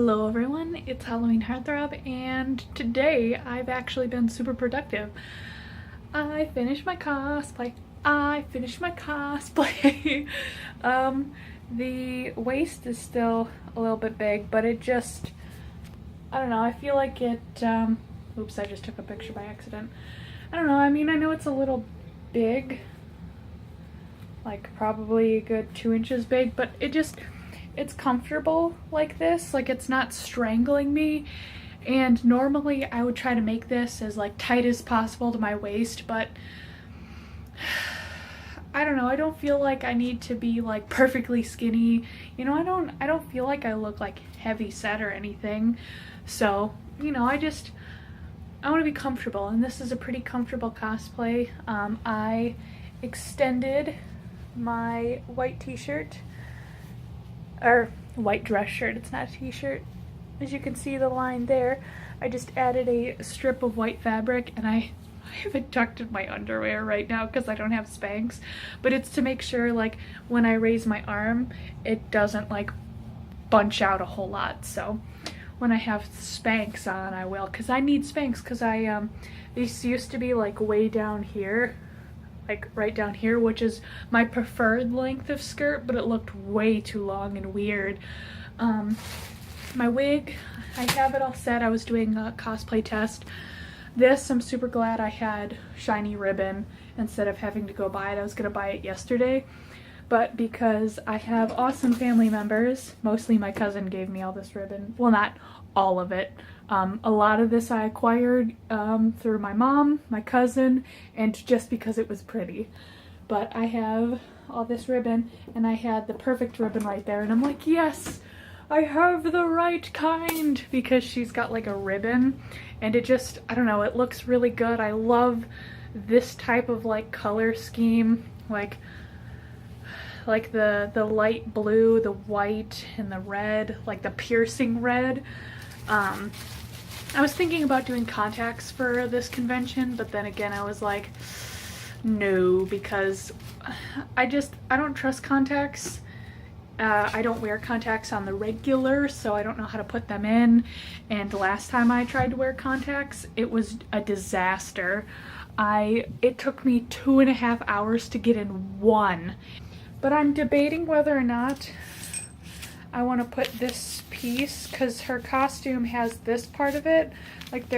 Hello everyone, it's Halloween Heartthrob, and today I've actually been super productive. I finished my cosplay. The waist is still a little bit big, but it just, I don't know, I feel like it, oops, I just took a picture by accident. I don't know, I mean, I know it's a little big, like probably a good 2 inches big, but it's comfortable like this, like it's not strangling me. And normally I would try to make this as like tight as possible to my waist, but I don't know, I don't feel like I need to be like perfectly skinny. You know, I don't feel like I look like heavy set or anything. So, you know, I want to be comfortable, and this is a pretty comfortable cosplay. I extended my white t-shirt, or white dress shirt, it's not a t-shirt. As you can see the line there, I just added a strip of white fabric, and I have it tucked in my underwear right now because I don't have Spanx, but it's to make sure like when I raise my arm it doesn't like bunch out a whole lot. So when I have Spanx on I will, because I need Spanx, because these used to be like way down here, like right down here, which is my preferred length of skirt, but it looked way too long and weird. My wig, I have it all set. I was doing a cosplay test. This, I'm super glad I had shiny ribbon instead of having to go buy it. I was gonna buy it yesterday, but because I have awesome family members, mostly my cousin gave me all this ribbon. Well, not all of it. A lot of this I acquired through my mom, my cousin, and just because it was pretty. But I have all this ribbon, and I had the perfect ribbon right there, and I'm like, yes, I have the right kind, because she's got like a ribbon, and it just, I don't know, it looks really good. I love this type of like color scheme, like the light blue, the white, and the red, like the piercing red. I was thinking about doing contacts for this convention, but then again I was like, no, because I don't trust contacts. I don't wear contacts on the regular, so I don't know how to put them in, and the last time I tried to wear contacts it was a disaster. It took me 2.5 hours to get in one. But I'm debating whether or not I want to put this piece, because her costume has this part of it, like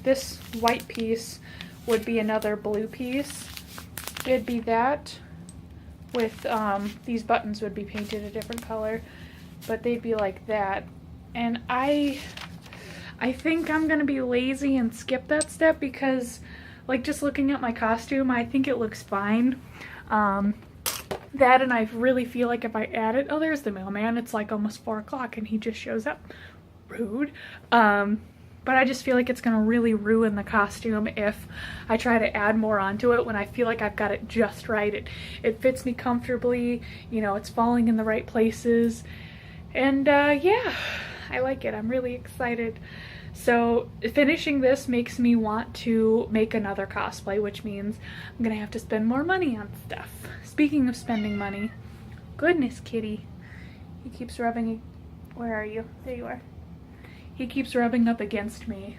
this white piece would be another blue piece. It'd be that with these buttons would be painted a different color, but they'd be like that. And I think I'm gonna be lazy and skip that step, because like just looking at my costume I think it looks fine. That, and I really feel like if I add it, oh, there's the mailman, it's like almost 4 o'clock and he just shows up. Rude. But I just feel like it's gonna really ruin the costume if I try to add more onto it when I feel like I've got it just right. It fits me comfortably, you know, it's falling in the right places, and yeah, I like it. I'm really excited. So finishing this makes me want to make another cosplay, which means I'm gonna have to spend more money on stuff. Speaking of spending money, goodness, kitty, he keeps rubbing, where are you? There you are. He keeps rubbing up against me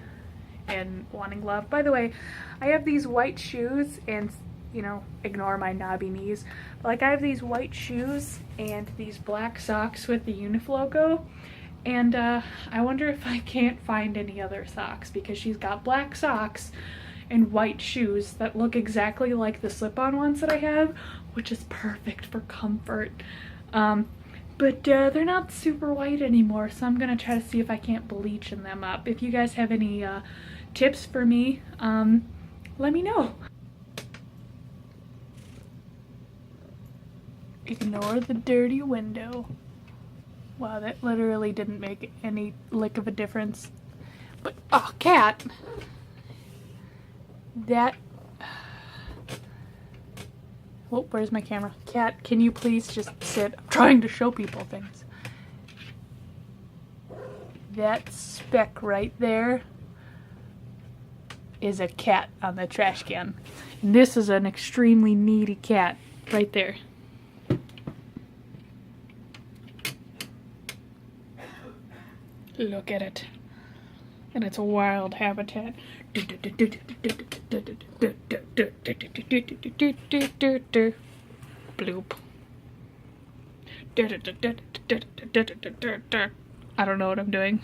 and wanting love. By the way, I have these white shoes, and you know, ignore my knobby knees, but like I have these white shoes and these black socks with the UNIF logo. And I wonder if I can't find any other socks, because she's got black socks and white shoes that look exactly like the slip-on ones that I have, which is perfect for comfort. But they're not super white anymore, so I'm gonna try to see if I can't bleach them up. If you guys have any tips for me, let me know. Ignore the dirty window. Wow, that literally didn't make any lick of a difference. But, oh, cat! That... Oh, where's my camera? Cat, can you please just sit? I'm trying to show people things. That speck right there is a cat on the trash can. And this is an extremely needy cat right there. Look at it. And it's a wild habitat. Bloop. I don't know what I'm doing.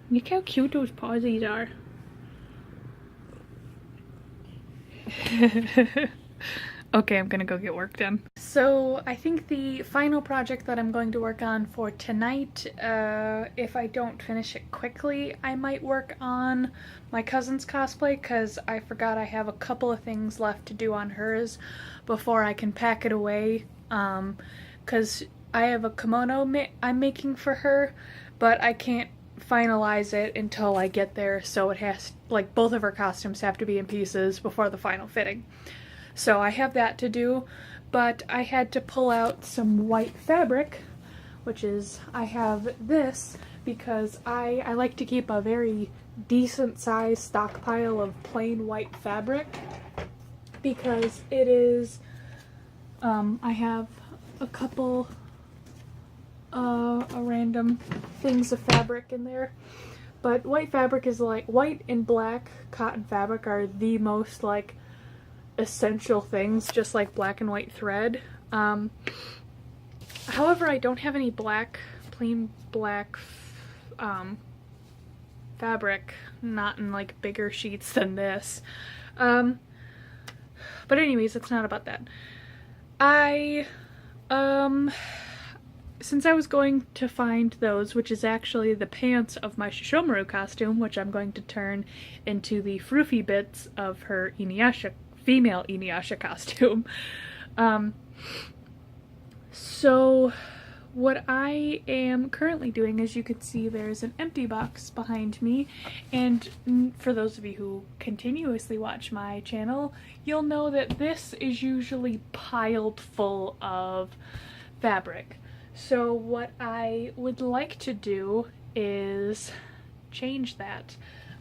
Look how cute those posies are. Okay, I'm gonna go get work done. So I think the final project that I'm going to work on for tonight, if I don't finish it quickly, I might work on my cousin's cosplay, because I forgot I have a couple of things left to do on hers before I can pack it away, because I have a kimono I'm making for her, but I can't finalize it until I get there, so it has, like, both of her costumes have to be in pieces before the final fitting. So I have that to do, but I had to pull out some white fabric, which is, I have this because I like to keep a very decent sized stockpile of plain white fabric, because it is, I have a couple random things of fabric in there, but white fabric is like, white and black cotton fabric are the most, like, essential things, just like black and white thread. However, I don't have any plain black fabric, not in like bigger sheets than this. But anyways, it's not about that. Since I was going to find those, which is actually the pants of my Shishomaru costume, which I'm going to turn into the froofy bits of her female Inuyasha costume. So what I am currently doing, as you can see, there's an empty box behind me, and for those of you who continuously watch my channel, you'll know that this is usually piled full of fabric. So what I would like to do is change that.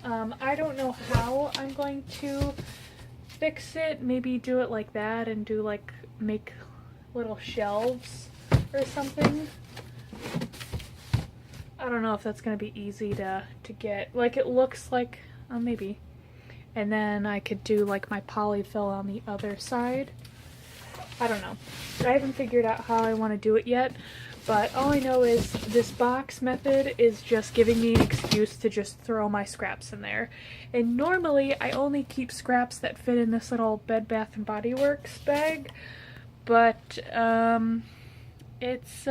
I don't know how I'm going to fix it. Maybe do it like that and do like, make little shelves or something. I don't know if that's gonna be easy to get. Like, it looks like, maybe. And then I could do like my polyfill on the other side. I don't know. I haven't figured out how I want to do it yet, but all I know is this box method is just giving me an excuse to just throw my scraps in there. And normally I only keep scraps that fit in this little Bed Bath & Body Works bag, but it's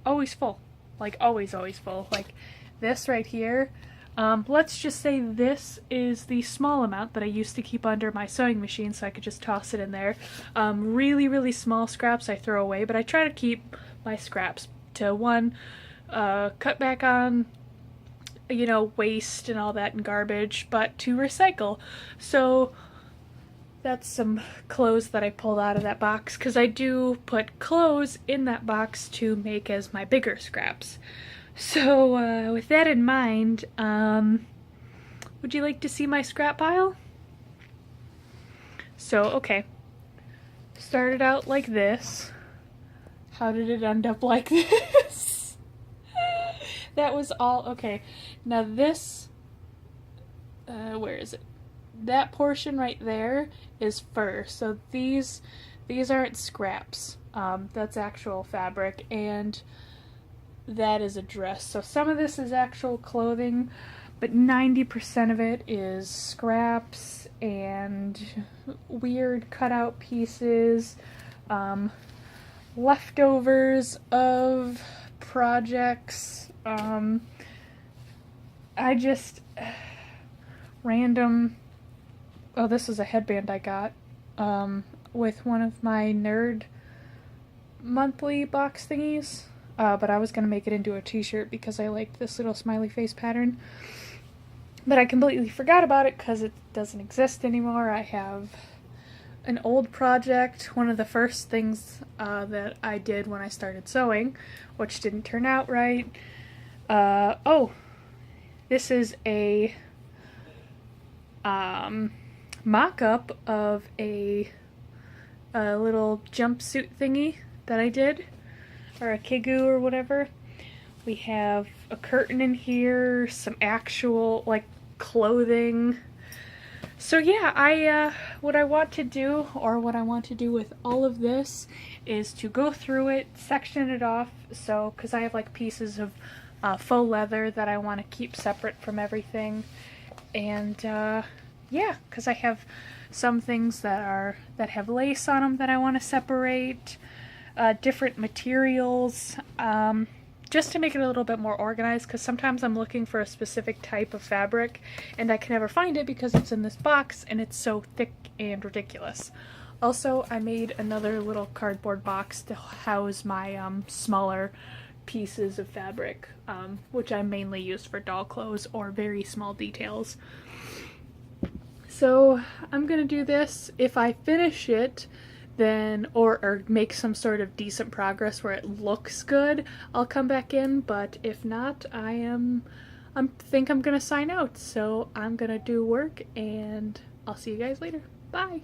always full. Like, always full. Like this right here. Let's just say this is the small amount that I used to keep under my sewing machine, so I could just toss it in there. Really small scraps I throw away, but I try to keep my scraps to, one, cut back on, you know, waste and all that and garbage, but to recycle. So that's some clothes that I pulled out of that box, because I do put clothes in that box to make as my bigger scraps. So, with that in mind, would you like to see my scrap pile? So, okay. Started out like this. How did it end up like this? That was all, okay. Now this, where is it? That portion right there is fur. So these aren't scraps. That's actual fabric, and that is a dress. So some of this is actual clothing, but 90% of it is scraps and weird cutout pieces, leftovers of projects, I just random. Oh, this is a headband I got with one of my nerd monthly box thingies. But I was going to make it into a t-shirt because I liked this little smiley face pattern. But I completely forgot about it because it doesn't exist anymore. I have an old project, one of the first things that I did when I started sewing, which didn't turn out right. Oh, this is a mock-up of a little jumpsuit thingy that I did, or a kigu or whatever, We have a curtain in here, some actual like clothing. So yeah, what I want to do, or what I want to do with all of this, is to go through it, section it off, so, because I have like pieces of faux leather that I want to keep separate from everything, and yeah, because I have some things that have lace on them that I want to separate, different materials, just to make it a little bit more organized, because sometimes I'm looking for a specific type of fabric and I can never find it because it's in this box and it's so thick and ridiculous. Also, I made another little cardboard box to house my smaller pieces of fabric, which I mainly use for doll clothes or very small details. So I'm gonna do this. If I finish it, then or make some sort of decent progress where it looks good, I'll come back in, but if not, I think I'm gonna sign out. So I'm gonna do work and I'll see you guys later. Bye.